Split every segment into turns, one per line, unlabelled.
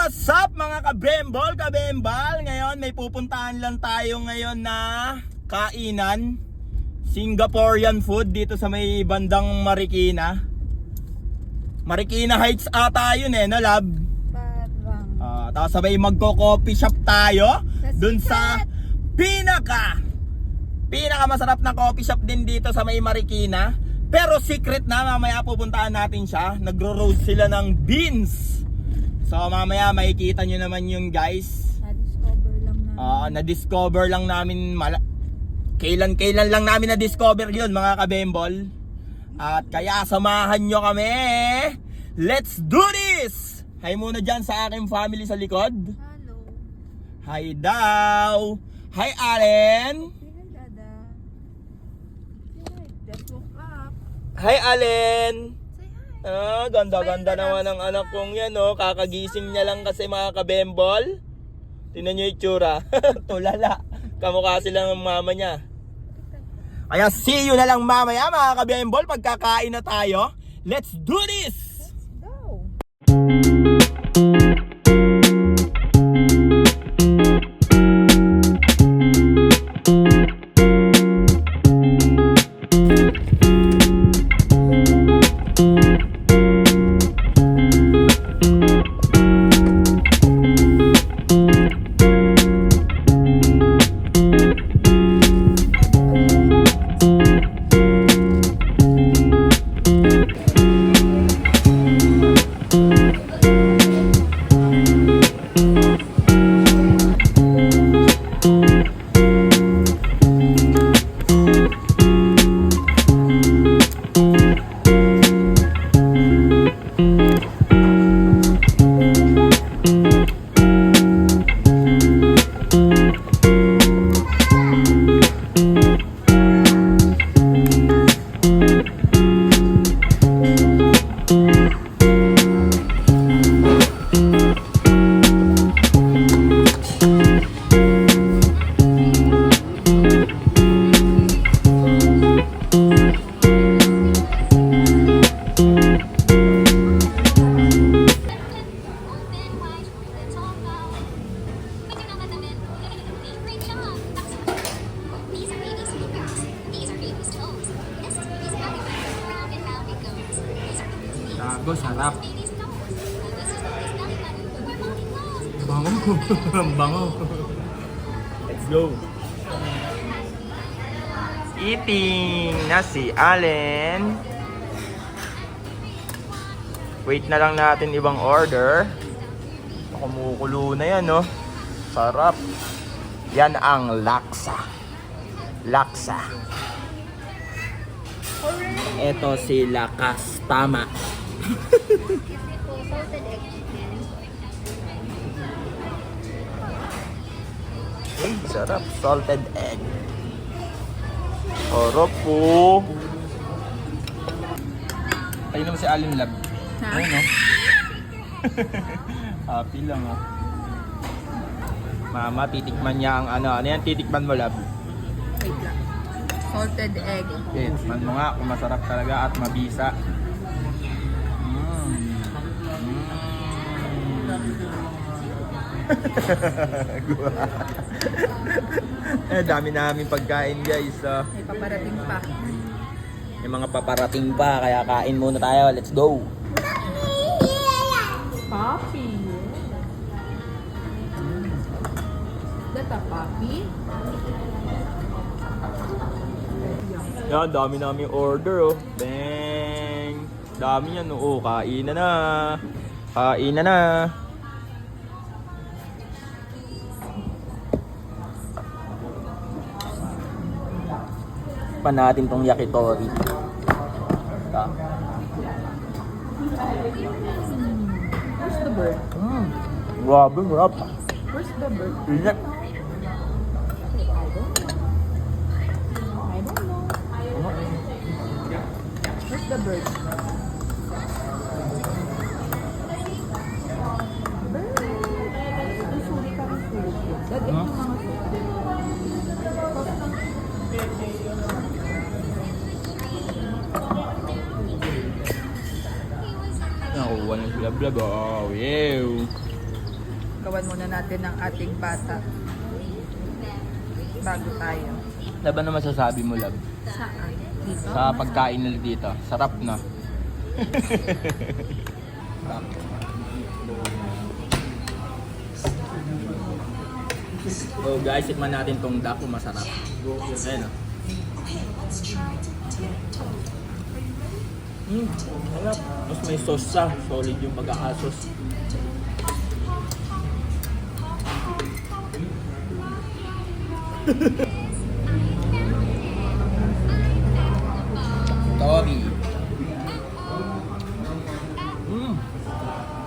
What's up mga kabembol, kabembal? Ngayon may pupuntahan lang tayo ngayon na kainan, Singaporean food dito sa may bandang Marikina. Marikina Heights ata yun no lab?
Parang
Tapos sabay magko-coffee shop tayo dun sa pinaka masarap na coffee shop din dito sa may Marikina. Pero secret na, mamaya pupuntahan natin siya. Nagro-roast sila ng beans. So mamaya makikita nyo naman yun guys.
na-discover lang namin.
Na-discover lang namin kailan lang namin na-discover yun mga kabembol. At kaya samahan nyo kami. Let's do this! Hi muna dyan sa aking family sa likod.
Hello.
Hi daw. Hi Allen.
Say hi, Dada. Say hi. Just woke up.
Hi Allen.
Say hi.
Ganda-ganda naman ang anak kong yan, oh. Kakagising niya lang kasi mga kabembol. Tingnan niyo yung itsura. Tulala. Kamukha sila ng mama niya. Kaya see you na lang mamaya mga kabembol. Pagkakain na tayo. Let's do this!
Go.
Tago, sarap. Bango. Bango. Let's go. Eating na si Allen. Wait na lang natin ibang order. Kumukulo na yan, no? Sarap. Yan ang laksa. Laksa. Ito si Lakas. Tama.
Salted egg chicken.
Uy, sarap. Salted egg. Sarap po. Tayo naman si Allen Lab.
Ha?
Ayun, no? Happy lang, oh. Mama, titikman niya ang ano. Ano yan? Titikman mo, Lab?
Wait lang. Salted egg.
Okay, tikman mo nga kung masarap talaga at mabisa. Dami namin pagkain guys.
May paparating pa.
May mga paparating pa kaya kain muna tayo. Let's go.
Papi. That a papi?
Yan, dami namin order, oh. Bang! Dami yan, oh. Kain na na. Kain na na. Pa natin tong yakitori. Ta.
Where's the bird?
Grabe, sarap.
Where's the bird?
Ingat.
I don't know. Where's the bird? Bird. Susuli ka ng food. Dad, ito mga food.
Nakuha ng vlog. Oh, yeah.
Gawan muna natin ng ating bata. Bago tayo.
Ano ba na masasabi mo, love?
Saan? Dito?
Sa pagkain nila dito. Sarap na. So guys, tikman natin tong duck kung masarap. Ayan o. Sarap. Mas may sauce sa. Solid yung pagkakasos. Tori.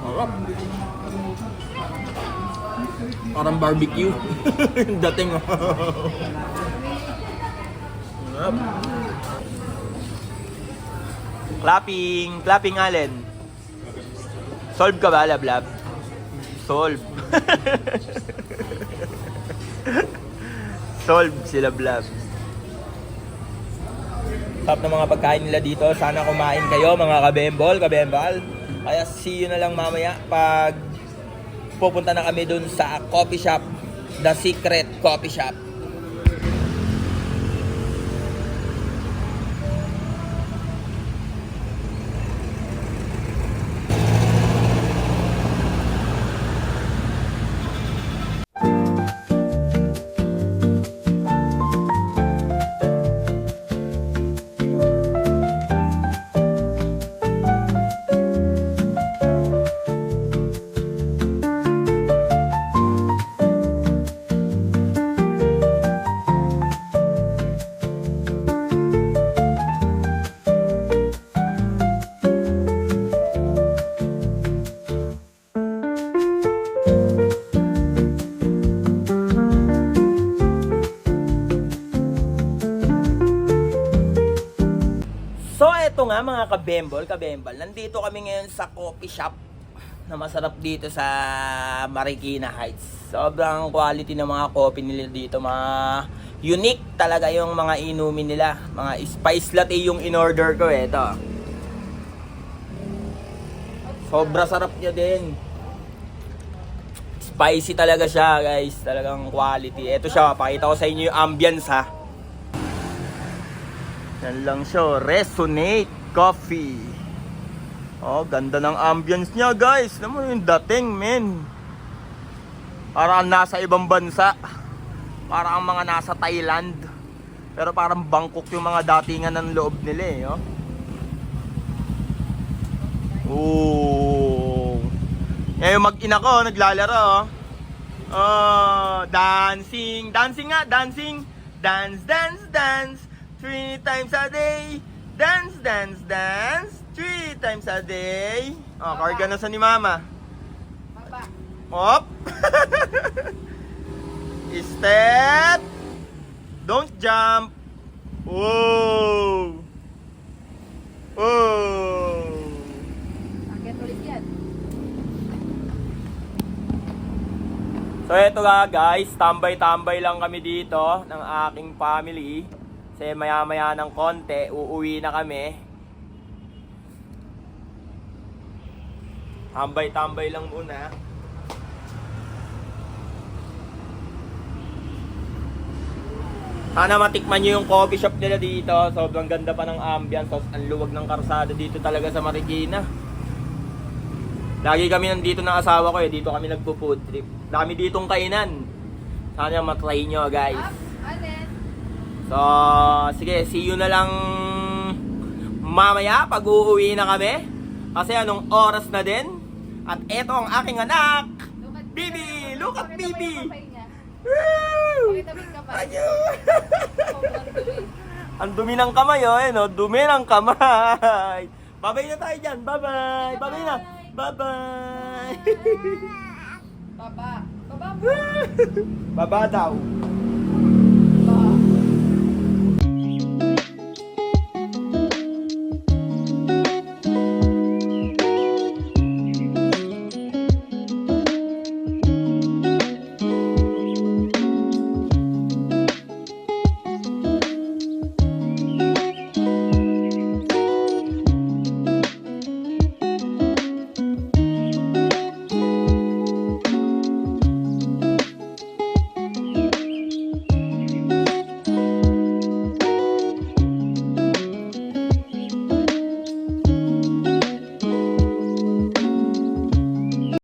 Sarap. Parang barbecue. Yung dating. Sarap. Clapping. Clapping, Allen. Solve ka ba, Lablab? Solve. Solve sila, Lablab. Sarap ng mga pagkain nila dito. Sana kumain kayo, mga kabembol, kabembal. Kaya see you na lang mamaya pag pupunta na kami dun sa coffee shop, The Secret Coffee Shop. So eto nga mga kabembal, nandito kami ngayon sa coffee shop na masarap dito sa Marikina Heights. Sobrang quality ng mga coffee nila dito, mga unique talaga yung mga inumin nila. Mga spice latte yung in-order ko eto. Sobra sarap niya din. Spicy talaga siya guys, talagang quality. Eto siya, pakita ko sa inyo yung ambience ha. Yan lang siya, Resonate Coffee. Oh, ganda ng ambience niya guys. Alam mo yung dating, men. Parang nasa ibang bansa. Parang mga nasa Thailand. Pero parang Bangkok yung mga datingan ng loob nila eh. Oh. Oh. Ngayon mag-ina ko, naglalaro. Oh, dancing. Dancing nga, dancing. Dance, dance, dance. 3 times a day. Dance, dance, dance. 3 times a day. Oh, karga na sa ni Mama.
Baba.
Hop. Step. Don't jump. Whoa. Whoa.
Akit ulit yan.
So eto nga guys, tambay-tambay lang kami dito ng aking family. Kasi maya-maya ng konti, uuwi na kami. Tambay-tambay lang muna. Sana matikman nyo yung coffee shop nila dito. Sobrang ganda pa ng ambience. Ang luwag ng karsada dito talaga sa Marikina. Lagi kami nandito ng asawa ko eh. Dito kami nagpo-food trip. Dami ditong kainan. Sana matry nyo guys.
Alin?
So, sige, see you na lang mamaya pag uuwi na kami. Kasi anong oras na din. At eto ang aking anak, Bibi! Look at Bibi! Woo!
Pakita mo yung kamay.
Ayun!
Sobrang dumi.
Ang dumi ng kamay, oh, eh, no? Dumi ng kamay. Babay na tayo dyan. Bye-bye. Babay na. Bye-bye.
Baba. Baba mo.
Baba daw.